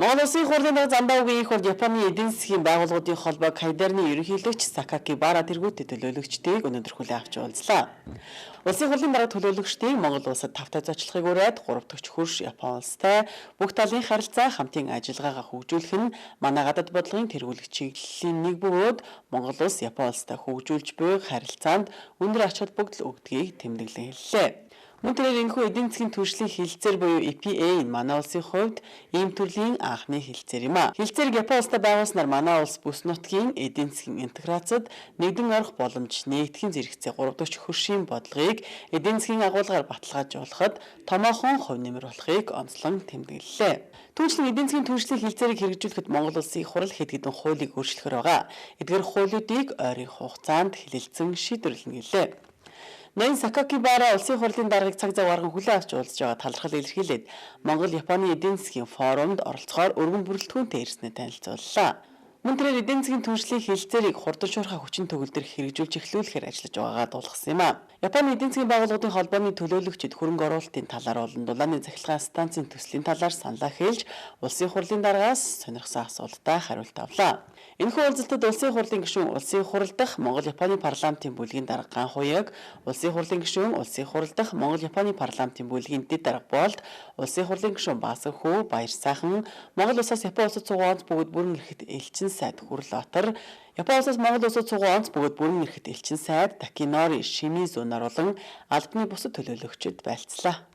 Монгол Улсын хурлын дарга Замбаа үгийн их хурлд Японы эдийн засгийн байгууллагуудын холбоо Кайдерны ерөнхийлөгч Сакаки Бара тэргүүтээ төлөөлөгчдийг өнөөдөр хүлээн авч уулзлаа. Улсын хурлын дарга төлөөлөгчдийг Монгол улсад тавтай зочлохыг ураад 3 дахь хөрш Япон улстай бүх талын харилцаа хамтын ажиллагаагаа хөгжүүлэх нь манай гадаад бодлогын тэргүүлэх чиглэлийн нэг бөгөөд Монгол улс Япон улстай хөгжүүлж буй харилцаанд өндөр ач холбогдол өгдгийг тэмдэглэн хэллээ. Мөн тэрээр энэхүү эдийн засгийн түвшлийн хилцээр буюу EPA нь манай улсын хувьд ийм төрлийн анхны хилцээр юм а. Хилцээрийг Япон улстай байгуулснаар манай улс бүс нутгийн эдийн засгийн интеграцид нэгдэн орох боломж нэгтгэн зэрэгцээ 3 дахь хөршийн бодлогыг эдийн засгийн агуулгаар баталгаажуулахад томоохон хувь нэмэр болохыг онцлон тэмдэглэлээ. Түүнчлэн эдийн засгийн түвшлийн хилцээрийг хэрэгжүүлэхэд Монгол улсын хурал хэд хэдэн хуулийг өөрчлөхөр байгаа. Эдгээр хуулиудыг ойрын хугацаанд хэлэлцэн шийдвэрлэнэ гэлээ. Нэн Сакаки Бара улсын хурлын даргыг цаг зав гарган хүлээн авч уулзж байгаа талархал илэрхийлээд Монгол Японы эдийн засгийн форумд оролцохоор өргөн бүрэлдэхүүнтэй ирснээ танилцууллаа. Мөн тэрээр эдийн засгийн түвшлийн хилцээрийг хурдан шуурхай хүчин төгөлдөр хэрэгжүүлж эхлүүлэхээр ажиллаж байгаагаа дуулгасан юм а. Японы эдийн засгийн байгууллагын холбооны төлөөлөгчид хөрөнгө оруулалтын талаар болон дулааны цахилгаан станцын төслийн талаар саналаа хэлж улсын хурлын даргаас сонирхсан асуултаа хариулт авлаа. Энэхүү уулзалтад улсын хурлын гишүүн улсын хурал дахь Монгол Японы парламентын бүлгийн дарга Ганхуяг, улсын хурлын гишүүн улсын хурал дахь Монгол Японы парламентын бүлгийн дэд дарга Болт, улсын хурлын гишүүн Басархүү, Баяр сайхан, Монгол улсаас Япон улсад цугуун онц бөгөөд бүрэн эрэхт элчин сайд Хүрэл Отор, Япон улсаас Монгол улсад цугуун онц бөгөөд бүрэн эрэхт элчин сайд Такинори Шимизу нар болон албаны бусад төлөөлөгчид байлцлаа.